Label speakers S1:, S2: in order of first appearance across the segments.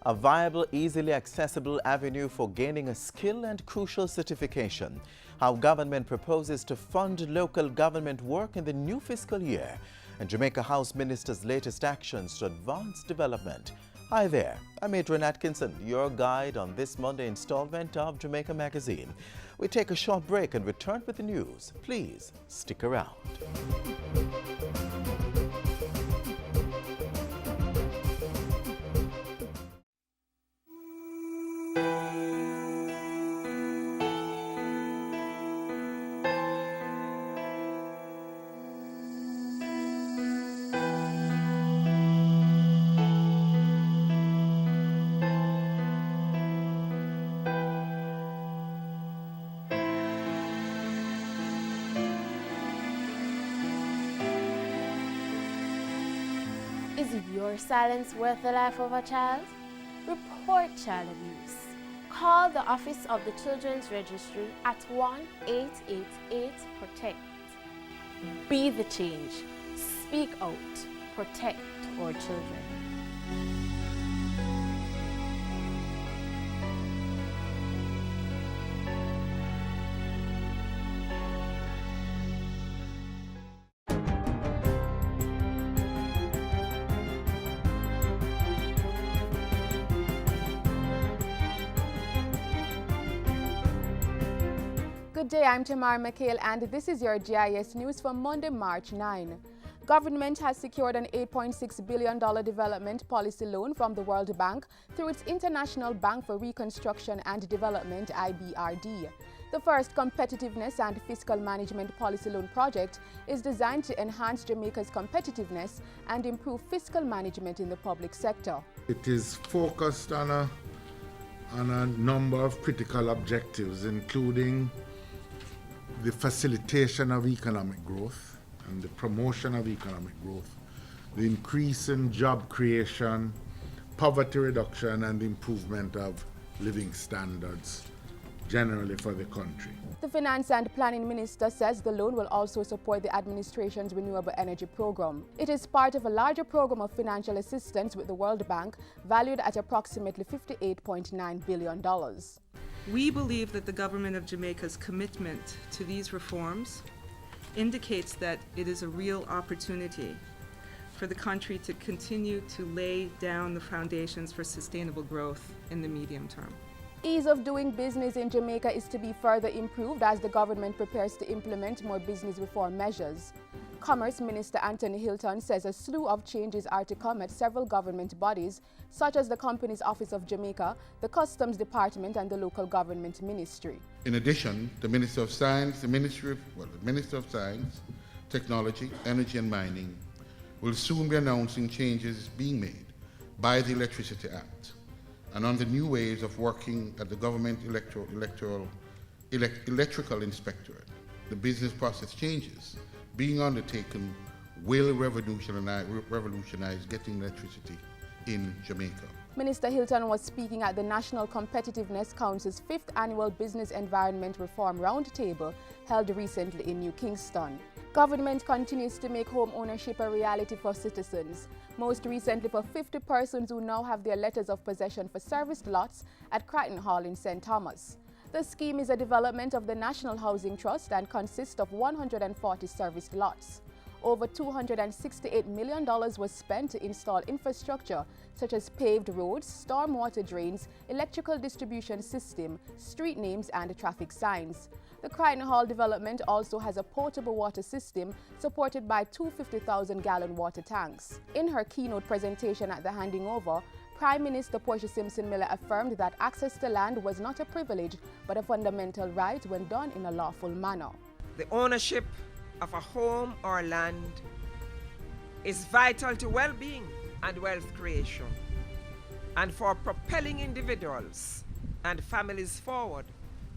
S1: a viable, easily accessible avenue for gaining a skill and crucial certification. How government proposes to fund local government work in the new fiscal year, and Jamaica House Minister's latest actions to advance development. Hi there, I'm Adrian Atkinson, your guide on this Monday installment of Jamaica Magazine. We take a short break and return with the news. Please stick around.
S2: Is your silence worth the life of a child? Report child abuse. Call the Office of the Children's Registry at 1-888-PROTECT. Be the change. Speak out. Protect our children.
S3: Good day, I'm Tamara McHale and this is your GIS News for Monday, March 9. Government has secured an $8.6 billion development policy loan from the World Bank through its International Bank for Reconstruction and Development, IBRD. The first competitiveness and fiscal management policy loan project is designed to enhance Jamaica's competitiveness and improve fiscal management in the public sector.
S4: It is focused on a number of critical objectives, including the facilitation of economic growth and the promotion of economic growth, the increase in job creation, poverty reduction, and the improvement of living standards generally for the country.
S3: The Finance and Planning Minister says the loan will also support the administration's renewable energy program. It is part of a larger program of financial assistance with the World Bank, valued at approximately $58.9 billion.
S5: We believe that the government of Jamaica's commitment to these reforms indicates that it is a real opportunity for the country to continue to lay down the foundations for sustainable growth in the medium term.
S3: Ease of doing business in Jamaica is to be further improved as the government prepares to implement more business reform measures. Commerce Minister Anthony Hilton says a slew of changes are to come at several government bodies, such as the Company's Office of Jamaica, the Customs Department, and the Local Government Ministry.
S6: In addition, the Minister of Science, the Minister of Science, Technology, Energy and Mining will soon be announcing changes being made by the Electricity Act and on the new ways of working at the Government Electrical Inspectorate. The business process changes being undertaken will revolutionize getting electricity in Jamaica.
S3: Minister Hilton was speaking at the National Competitiveness Council's 5th Annual Business Environment Reform Roundtable held recently in New Kingston. Government continues to make home ownership a reality for citizens, most recently for 50 persons who now have their letters of possession for serviced lots at Crichton Hall in St. Thomas. The scheme is a development of the National Housing Trust and consists of 140 serviced lots. Over $268 million was spent to install infrastructure such as paved roads, stormwater drains, electrical distribution system, street names, and traffic signs. The Crichton Hall development also has a potable water system supported by two 50,000-gallon water tanks. In her keynote presentation at the handing over, Prime Minister Portia Simpson Miller affirmed that access to land was not a privilege but a fundamental right when done in a lawful manner.
S7: The ownership of a home or land is vital to well-being and wealth creation and for propelling individuals and families forward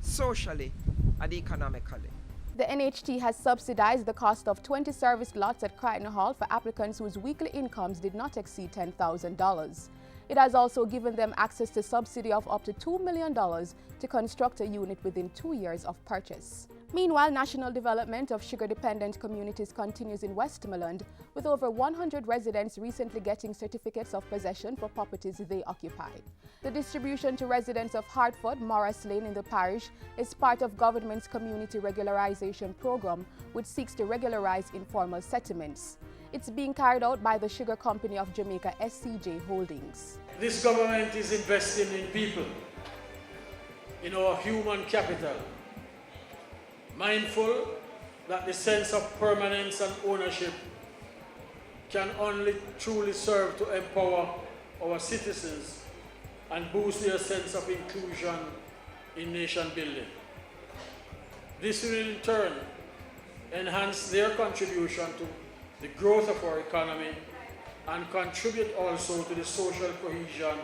S7: socially and economically.
S3: The NHT has subsidized the cost of 20 serviced lots at Crichton Hall for applicants whose weekly incomes did not exceed $10,000. It has also given them access to subsidy of up to $2 million to construct a unit within 2 years of purchase. Meanwhile, national development of sugar-dependent communities continues in Westmoreland, with over 100 residents recently getting certificates of possession for properties they occupy. The distribution to residents of Hartford, Morris Lane in the parish is part of government's community regularization program, which seeks to regularize informal settlements. It's being carried out by the Sugar Company of Jamaica, SCJ Holdings.
S8: This government is investing in people, in our human capital, mindful that the sense of permanence and ownership can only truly serve to empower our citizens and boost their sense of inclusion in nation building. This will in turn enhance their contribution to the growth of our economy and contribute also to the social cohesion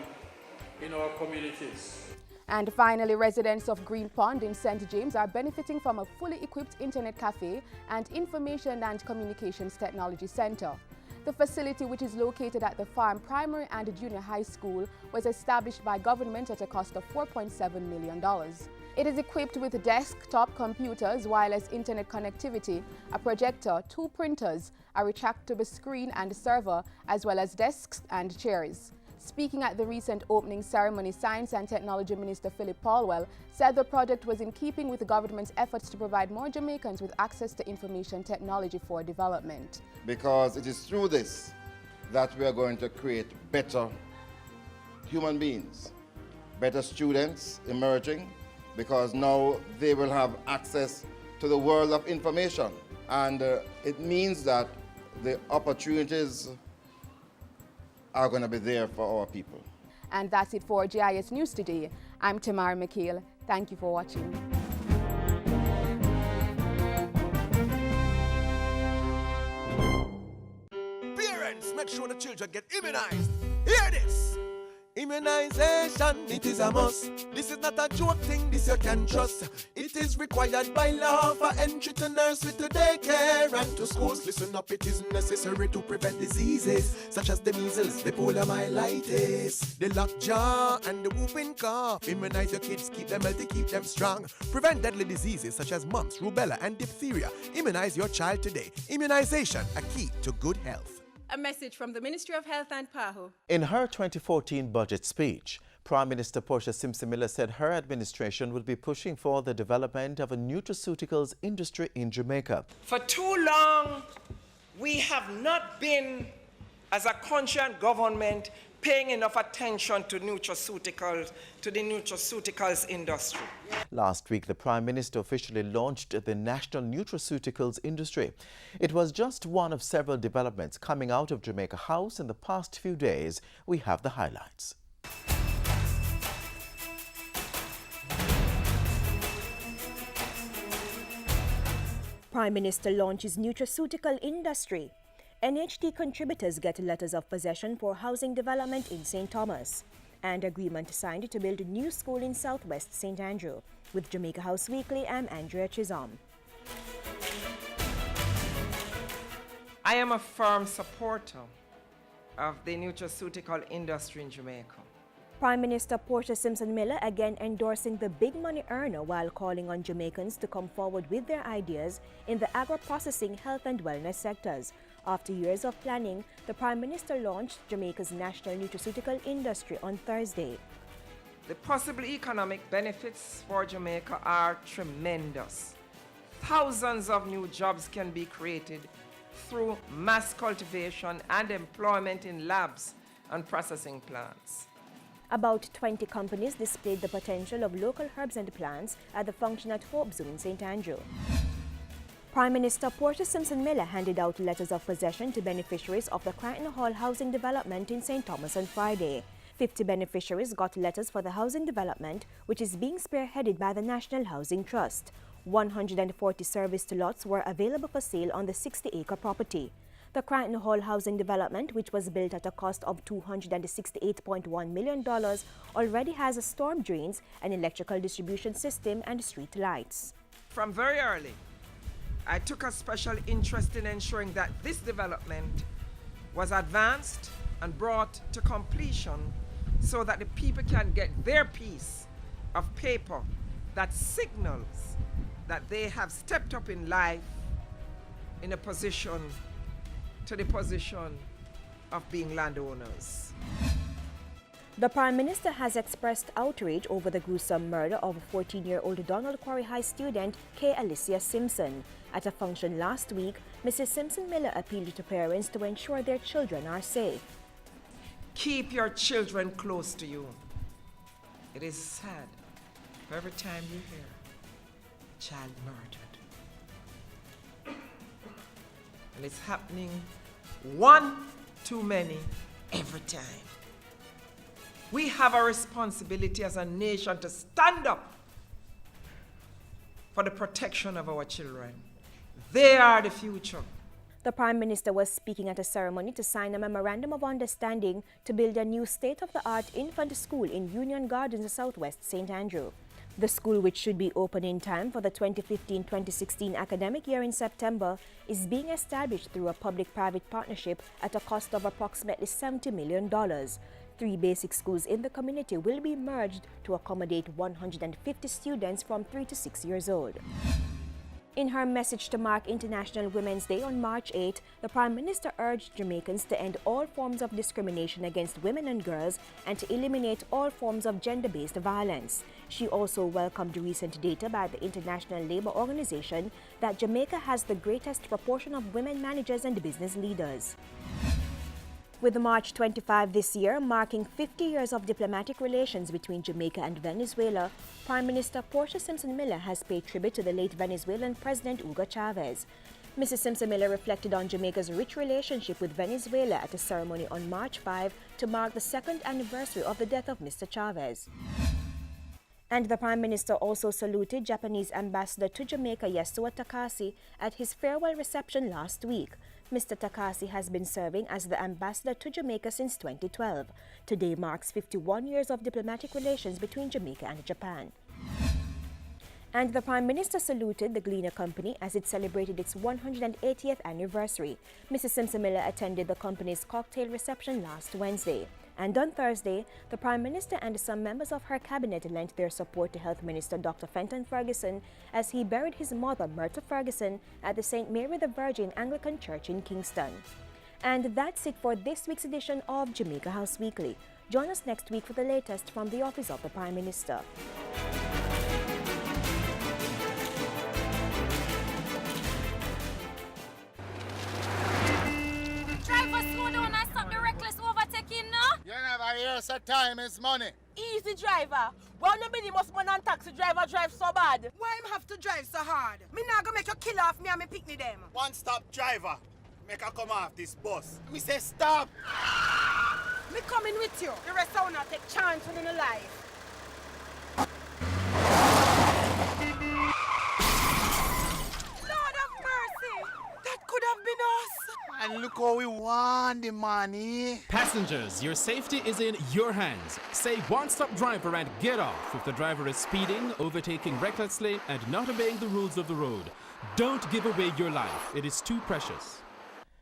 S8: in our communities.
S3: And finally, residents of Green Pond in St. James are benefiting from a fully equipped internet cafe and information and communications technology center. The facility, which is located at the Farm Primary and Junior High School, was established by government at a cost of $4.7 million. It is equipped with desktop computers, wireless internet connectivity, a projector, 2 printers, a retractable screen and server, as well as desks and chairs. Speaking at the recent opening ceremony, Science and Technology Minister Philip Paulwell said the project was in keeping with the government's efforts to provide more Jamaicans with access to information technology for development.
S9: Because it is through this that we are going to create better human beings, better students emerging, because now they will have access to the world of information. And it means that the opportunities are going to be there for our people.
S3: And that's it for GIS News today. I'm Tamara McHale. Thank you for watching.
S10: Parents, make sure the children get immunized. Hear this! Immunization, it is a must. This is not a joke thing, this you can trust. It is required by law for entry to nursery, to daycare and to schools. Listen up, it is necessary to prevent diseases such as the measles, the poliomyelitis, the lockjaw and the whooping cough. Immunize your kids, keep them healthy, keep them strong. Prevent deadly diseases such as mumps, rubella and diphtheria. Immunize your child today. Immunization, a key to good health.
S11: A message from the Ministry of Health and PAHO.
S1: In her 2014 budget speech, Prime Minister Portia Simpson Miller said her administration will be pushing for the development of a nutraceuticals industry in Jamaica.
S7: For too long, we have not been, as a country and government, paying enough attention to nutraceuticals, to the nutraceuticals industry.
S1: Last week, the Prime Minister officially launched the national nutraceuticals industry. It was just one of several developments coming out of Jamaica House in the past few days. We have the highlights.
S12: Prime Minister launches nutraceutical industry. NHT contributors get letters of possession for housing development in St. Thomas. And agreement signed to build a new school in Southwest St. Andrew. With Jamaica House Weekly, I'm Andrea Chisholm.
S7: I am a firm supporter of the nutraceutical industry in Jamaica.
S12: Prime Minister Portia Simpson Miller again endorsing the big money earner while calling on Jamaicans to come forward with their ideas in the agro-processing, health and wellness sectors. After years of planning, the Prime Minister launched Jamaica's national nutraceutical industry on Thursday.
S7: The possible economic benefits for Jamaica are tremendous. Thousands of new jobs can be created through mass cultivation and employment in labs and processing plants.
S12: About 20 companies displayed the potential of local herbs and plants at the function at Hope Zoo in St. Andrew. Prime Minister Portia Simpson Miller handed out letters of possession to beneficiaries of the Crichton Hall housing development in St. Thomas on Friday. 50 beneficiaries got letters for the housing development, which is being spearheaded by the National Housing Trust. 140 serviced lots were available for sale on the 60-acre property. The Crichton Hall housing development, which was built at a cost of $268.1 million, already has storm drains, an electrical distribution system, and street lights.
S7: From very early, I took a special interest in ensuring that this development was advanced and brought to completion so that the people can get their piece of paper that signals that they have stepped up in life in a position to the position of being landowners.
S12: The Prime Minister has expressed outrage over the gruesome murder of a 14-year-old Donald Quarry High student, Kay Alicia Simpson. At a function last week, Mrs. Simpson-Miller appealed to parents to ensure their children are safe.
S7: Keep your children close to you. It is sad for every time you hear a child murdered. And it's happening one too many every time. We have a responsibility as a nation to stand up for the protection of our children. They are the future.
S12: The Prime Minister was speaking at a ceremony to sign a memorandum of understanding to build a new state-of-the-art infant school in Union Gardens, Southwest St. Andrew. The school, which should be open in time for the 2015-2016 academic year in September, is being established through a public-private partnership at a cost of approximately $70 million. 3 basic schools in the community will be merged to accommodate 150 students from 3 to 6 years old. In her message to mark International Women's Day on March 8, the Prime Minister urged Jamaicans to end all forms of discrimination against women and girls and to eliminate all forms of gender-based violence. She also welcomed recent data by the International Labour Organization that Jamaica has the greatest proportion of women managers and business leaders. With March 25 this year marking 50 years of diplomatic relations between Jamaica and Venezuela, Prime Minister Portia Simpson-Miller has paid tribute to the late Venezuelan President Hugo Chavez. Mrs. Simpson-Miller reflected on Jamaica's rich relationship with Venezuela at a ceremony on March 5 to mark the 2nd anniversary of the death of Mr. Chavez. And the Prime Minister also saluted Japanese Ambassador to Jamaica Yasuo Takase at his farewell reception last week. Mr. Takase has been serving as the ambassador to Jamaica since 2012. Today marks 51 years of diplomatic relations between Jamaica and Japan. And the Prime Minister saluted the Gleaner Company as it celebrated its 180th anniversary. Mrs. Simpson-Miller attended the company's cocktail reception last Wednesday. And on Thursday, the Prime Minister and some members of her cabinet lent their support to Health Minister Dr. Fenton Ferguson as he buried his mother, Myrta Ferguson, at the St. Mary the Virgin Anglican Church in Kingston. And that's it for this week's edition of Jamaica House Weekly. Join us next week for the latest from the Office of the Prime Minister.
S13: You never hear so time is money.
S14: Easy driver. Why no minimum man and taxi driver drive so bad?
S15: Why him have to drive so hard? Me not gonna make you kill off me and me picnic them.
S13: One stop driver. Make her come off this bus. Me say stop.
S15: Me coming with you. The rest of you not take chance in the life. Lord of mercy. That could have been us.
S13: And look how we want the money.
S16: Passengers, your safety is in your hands. Say one-stop driver and get off if the driver is speeding, overtaking recklessly, and not obeying the rules of the road. Don't give away your life. It is too precious.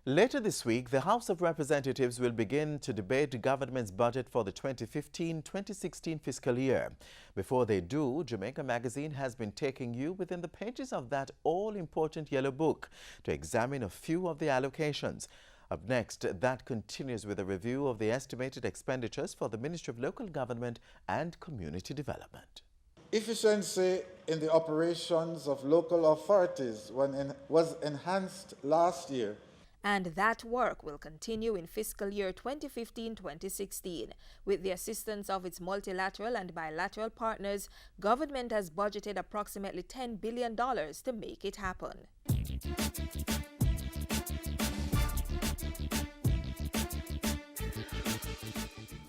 S1: Later this week, the House of Representatives will begin to debate the government's budget for the 2015-2016 fiscal year. Before they do, Jamaica Magazine has been taking you within the pages of that all-important yellow book to examine a few of the allocations. Up next, that continues with a review of the estimated expenditures for the Ministry of Local Government and Community Development.
S17: Efficiency in the operations of local authorities was enhanced last year.
S18: And that work will continue in fiscal year 2015-2016. With the assistance of its multilateral and bilateral partners, government has budgeted approximately $10 billion to make it happen.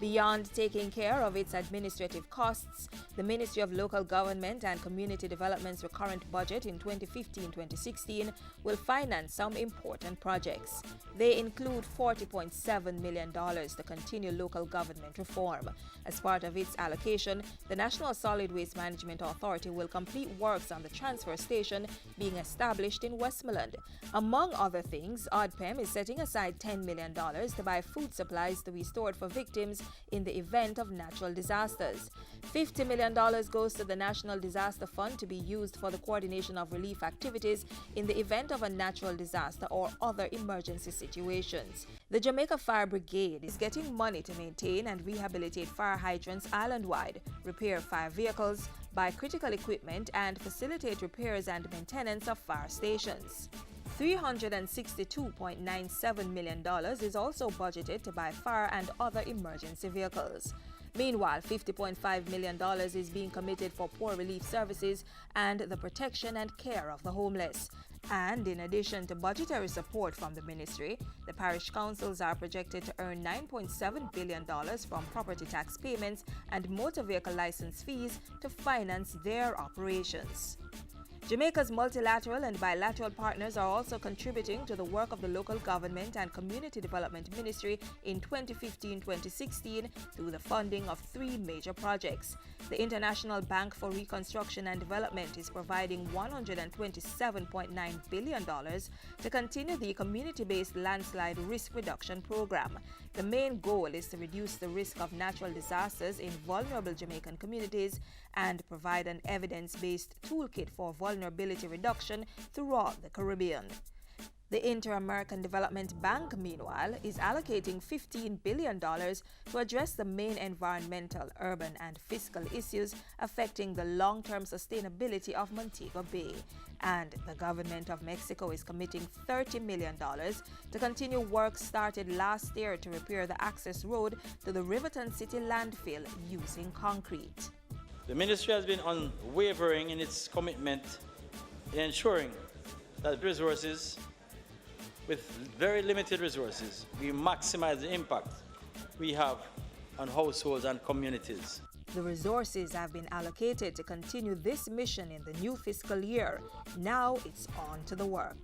S18: Beyond taking care of its administrative costs, the Ministry of Local Government and Community Development's recurrent budget in 2015-2016 will finance some important projects. They include $40.7 million to continue local government reform. As part of its allocation, the National Solid Waste Management Authority will complete works on the transfer station being established in Westmoreland. Among other things, ODPEM is setting aside $10 million to buy food supplies to be stored for victims in the event of natural disasters. $50 million million goes to the National Disaster Fund to be used for the coordination of relief activities in the event of a natural disaster or other emergency situations. The Jamaica Fire Brigade is getting money to maintain and rehabilitate fire hydrants island-wide, repair fire vehicles, buy critical equipment, and facilitate repairs and maintenance of fire stations. $362.97 million is also budgeted to buy fire and other emergency vehicles. Meanwhile, $50.5 million is being committed for poor relief services and the protection and care of the homeless. And in addition to budgetary support from the ministry, the parish councils are projected to earn $9.7 billion from property tax payments and motor vehicle license fees to finance their operations. Jamaica's multilateral and bilateral partners are also contributing to the work of the local government and community development ministry in 2015-2016 through the funding of 3 major projects. The International Bank for Reconstruction and Development is providing $127.9 billion to continue the community-based landslide risk reduction program. The main goal is to reduce the risk of natural disasters in vulnerable Jamaican communities and provide an evidence-based toolkit for vulnerability reduction throughout the Caribbean. The Inter-American Development Bank, meanwhile, is allocating $15 billion to address the main environmental, urban, and fiscal issues affecting the long-term sustainability of Montego Bay. And the government of Mexico is committing $30 million to continue work started last year to repair the access road to the Riverton City landfill using concrete.
S19: The ministry has been unwavering in its commitment in ensuring that with very limited resources, we maximize the impact we have on households and communities.
S18: The resources have been allocated to continue this mission in the new fiscal year. Now it's on to the work.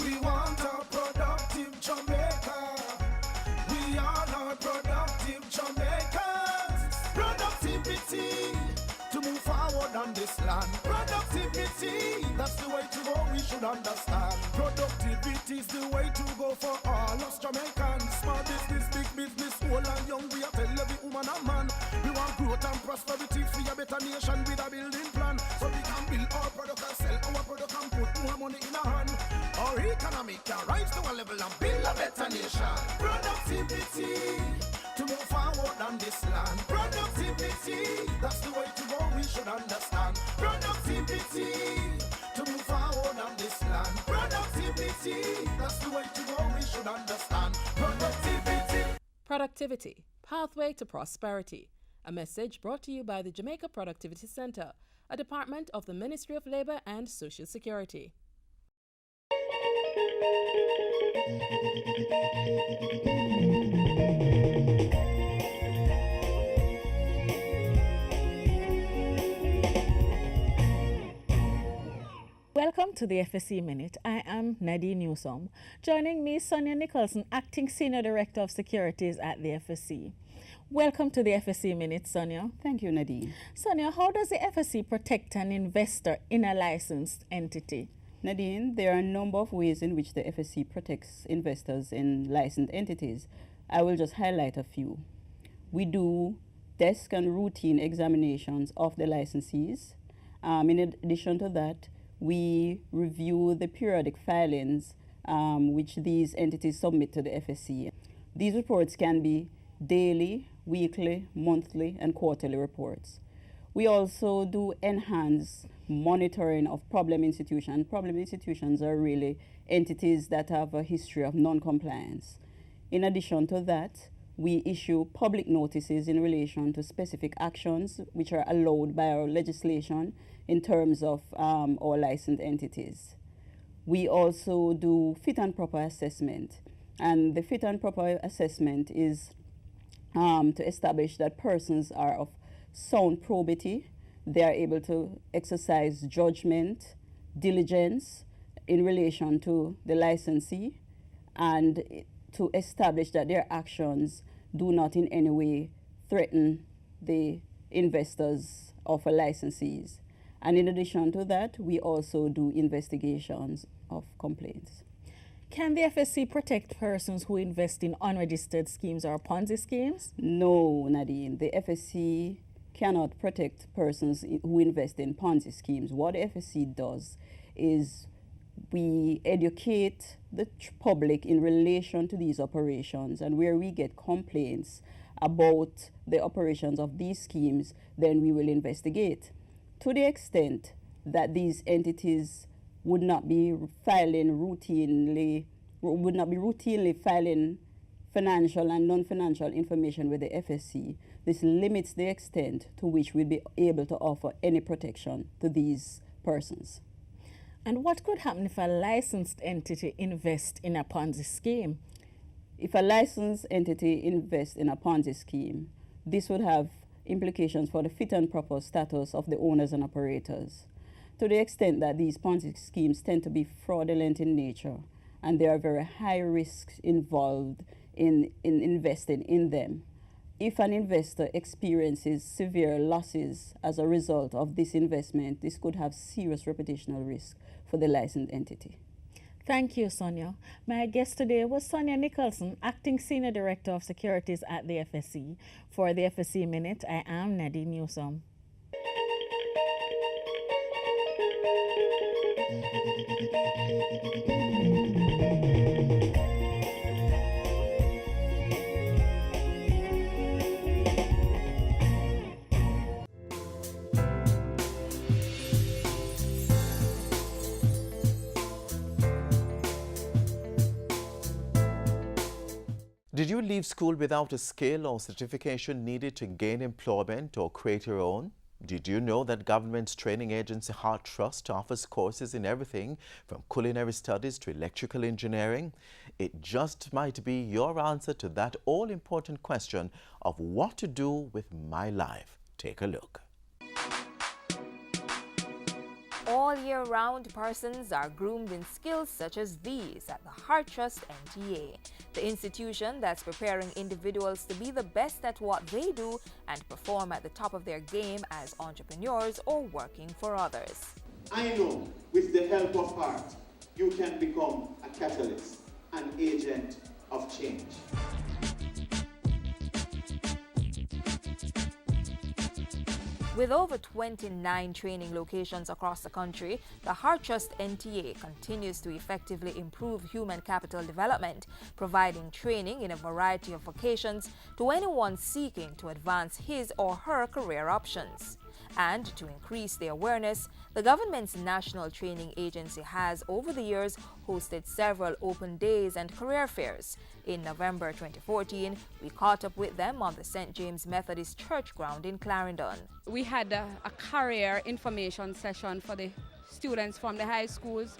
S10: We want a productive Jamaica. We are not productive Jamaicans. Productivity to move forward on this land. Productivity, that's the way to go, we should understand. Productivity is the way to go for all us Jamaicans. Small business, big business, old and young, we are tell every woman and man. We want growth and prosperity for a better nation with a building plan. So we can build our product and sell our product and put more money in our hand. Our economy can rise to a level and build a better nation. Productivity to move forward on this land. Productivity, that's the way to go, we should understand. Productivity to move forward on this land. Productivity, that's the way to go, we should understand. Productivity.
S20: Productivity, pathway to prosperity. A message brought to you by the Jamaica Productivity Center, a department of the Ministry of Labor and Social Security.
S21: Welcome to the FSE Minute. I am Nadine Newsom. Joining me, Sonia Nicholson, Acting Senior Director of Securities at the FSE. Welcome to the FSE Minute, Sonia.
S22: Thank you, Nadine.
S21: Sonia, how does the FSE protect an investor in a licensed entity?
S22: Nadine, there are a number of ways in which the FSE protects investors in licensed entities. I will just highlight a few. We do desk and routine examinations of the licensees. In addition to that, we review the periodic filings which these entities submit to the FSE. These reports can be daily, weekly, monthly, and quarterly reports. We also do enhanced monitoring of problem institutions. Problem institutions are really entities that have a history of non-compliance. In addition to that, we issue public notices in relation to specific actions which are allowed by our legislation in terms of our licensed entities. We also do fit and proper assessment. And the fit and proper assessment is to establish that persons are of sound probity, they are able to exercise judgment, diligence in relation to the licensee, and to establish that their actions do not in any way threaten the investors of a licensees. And in addition to that, we also do investigations of complaints.
S21: Can the FSC protect persons who invest in unregistered schemes or Ponzi schemes?
S22: No, Nadine. The FSC cannot protect persons who invest in Ponzi schemes. What the FSC does is we educate the public in relation to these operations, and where we get complaints about the operations of these schemes, then we will investigate. To the extent that these entities would not be routinely filing financial and non-financial information with the FSC, this limits the extent to which we'll be able to offer any protection to these persons.
S21: And what could happen if a licensed entity invests in a Ponzi scheme?
S22: If a licensed entity invests in a Ponzi scheme, this would have implications for the fit and proper status of the owners and operators, to the extent that these Ponzi schemes tend to be fraudulent in nature, and there are very high risks involved in investing in them. If an investor experiences severe losses as a result of this investment, this could have serious reputational risk for the licensed entity.
S21: Thank you, Sonia. My guest today was Sonia Nicholson, Acting Senior Director of Securities at the FSC. For the FSC Minute, I am Nadine Newsom.
S1: Did you leave school without a skill or certification needed to gain employment or create your own? Did you know that government's training agency Heart Trust offers courses in everything from culinary studies to electrical engineering? It just might be your answer to that all-important question of what to do with my life. Take a look.
S18: All year round, persons are groomed in skills such as these at the Heart Trust NTA, the institution that's preparing individuals to be the best at what they do and perform at the top of their game as entrepreneurs or working for others.
S2: I know with the help of Heart, you can become a catalyst, an agent of change.
S18: With over 29 training locations across the country, the Heart Trust NTA continues to effectively improve human capital development, providing training in a variety of vocations to anyone seeking to advance his or her career options. And to increase the awareness, the government's national training agency has, over the years, hosted several open days and career fairs. In November 2014, we caught up with them on the St. James Methodist Church ground in Clarendon.
S4: We had a career information session for the students from the high schools,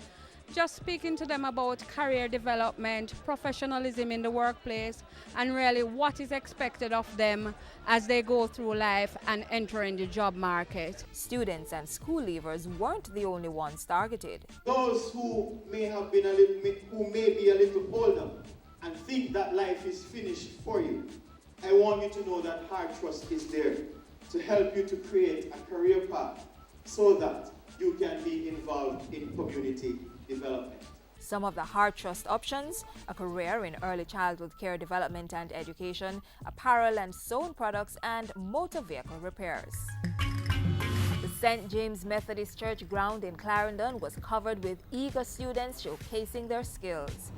S4: just speaking to them about career development, professionalism in the workplace, and really what is expected of them as they go through life and entering the job market.
S18: Students and school leavers weren't the only ones targeted.
S2: Those who may be a little older and think that life is finished for you, I want you to know that Heart Trust is there to help you to create a career path so that you can be involved in community development.
S18: Some of the Heart Trust options: a career in early childhood care development and education, apparel and sewn products, and motor vehicle repairs. The St. James Methodist Church ground in Clarendon was covered with eager students showcasing their skills.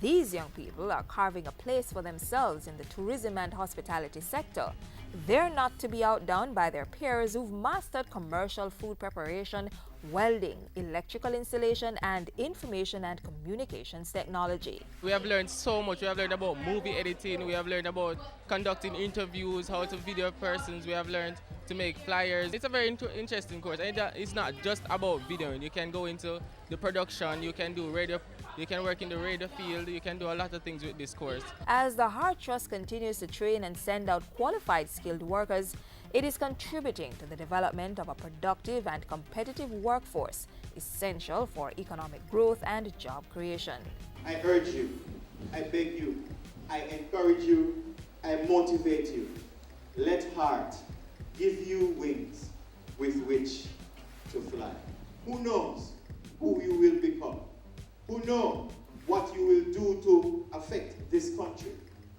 S18: These young people are carving a place for themselves in the tourism and hospitality sector. They're not to be outdone by their peers who've mastered commercial food preparation, welding, electrical installation, and information and communications technology.
S23: We have learned so much. We have learned about movie editing. We have learned about conducting interviews, how to video persons. We have learned to make flyers. It's a very interesting course. And it's not just about videoing. You can go into the production. You can do radio. You can work in the radio field. You can do a lot of things with this course.
S18: As the Heart Trust continues to train and send out qualified skilled workers, it is contributing to the development of a productive and competitive workforce, essential for economic growth and job creation.
S2: I urge you, I beg you, I encourage you, I motivate you Let heart give you wings with which to fly. Who knows who you will become? Who knows what you will do to affect this country?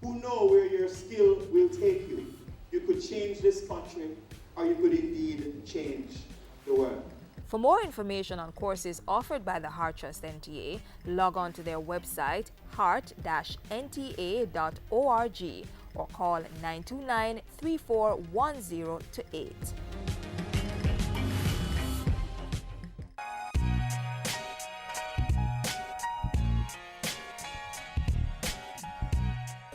S2: Who knows where your skill will take you? You could change this country, or you could indeed change the world.
S18: For more information on courses offered by the Heart Trust NTA, log on to their website heart-nta.org or call 929-3410-8.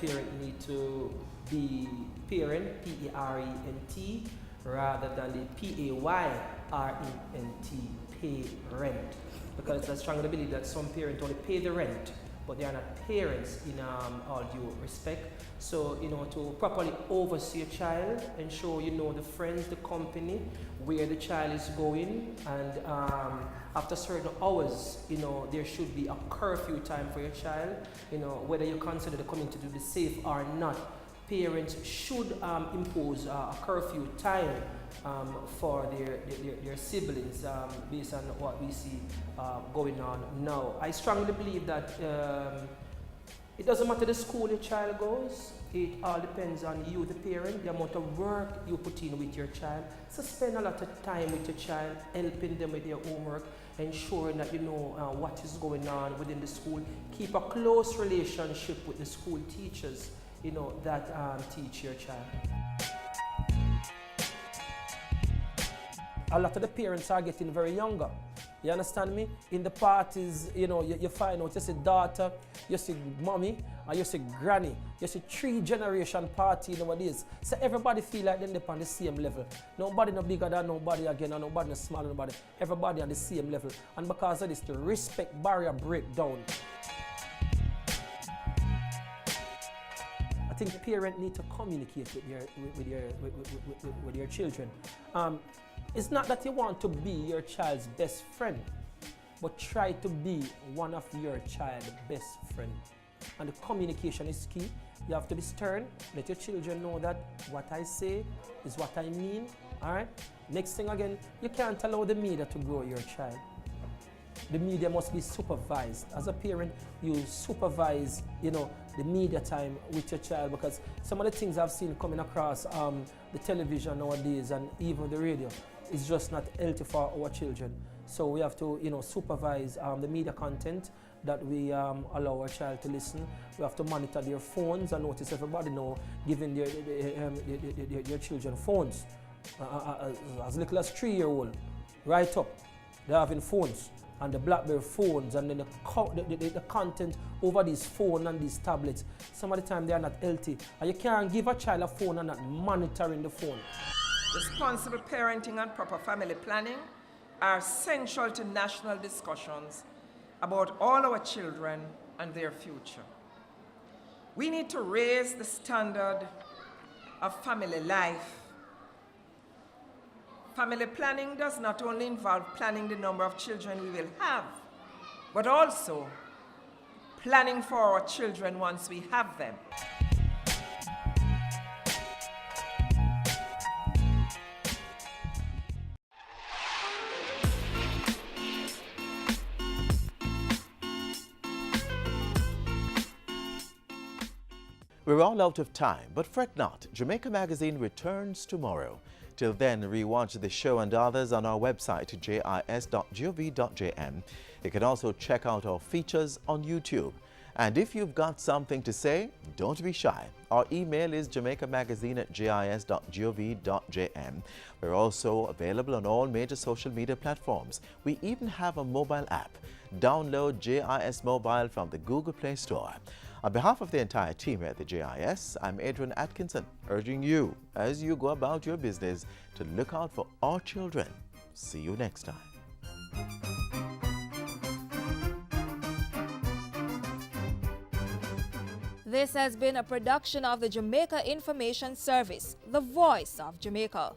S5: Parent need to be parent, P-E-R-E-N-T, rather than the P-A-Y-R-E-N-T, parent. Because I strongly believe that some parents only pay the rent, but they are not parents in all due respect. So, to properly oversee a child, ensure you know the friends, the company, where the child is going, and after certain hours, there should be a curfew time for your child. Whether you consider the community to be safe or not, parents should impose a curfew time for their siblings based on what we see going on now. I strongly believe that it doesn't matter the school your child goes, it all depends on you, the parent, the amount of work you put in with your child. So spend a lot of time with your child, helping them with their homework, ensuring that you know what is going on within the school. Keep a close relationship with the school teachers, that teach your child. A lot of the parents are getting very younger. You understand me? In the parties, you find out, you see daughter, you see mommy, and you see granny. You see 3-generation party nowadays. So everybody feel like they're on the same level. Nobody no bigger than nobody again, and nobody no smaller than nobody. Everybody on the same level. And because of this, the respect barrier break down. I think parents need to communicate with your children. It's not that you want to be your child's best friend, but try to be one of your child's best friend. And the communication is key. You have to be stern. Let your children know that what I say is what I mean. All right? Next thing again, you can't allow the media to grow your child. The media must be supervised. As a parent, you supervise, the media time with your child, because some of the things I've seen coming across the television nowadays and even the radio is just not healthy for our children. So we have to, supervise the media content that we allow our child to listen. We have to monitor their phones. and notice everybody now giving their children phones. As little as 3-year-old, right up, they're having phones. And the BlackBerry phones, and then the content over these phones and these tablets, some of the time they are not healthy. And you can't give a child a phone and not monitoring the phone.
S7: Responsible parenting and proper family planning are essential to national discussions about all our children and their future. We need to raise the standard of family life. Family planning does not only involve planning the number of children we will have, but also planning for our children once we have them.
S1: We're all out of time, but fret not. Jamaica Magazine returns tomorrow. Till then, rewatch the show and others on our website, jis.gov.jm. You can also check out our features on YouTube. And if you've got something to say, don't be shy. Our email is jamaicamagazine@jis.gov.jm. We're also available on all major social media platforms. We even have a mobile app. Download JIS Mobile from the Google Play Store. On behalf of the entire team at the JIS, I'm Adrian Atkinson, urging you, as you go about your business, to look out for our children. See you next time.
S18: This has been a production of the Jamaica Information Service, the voice of Jamaica.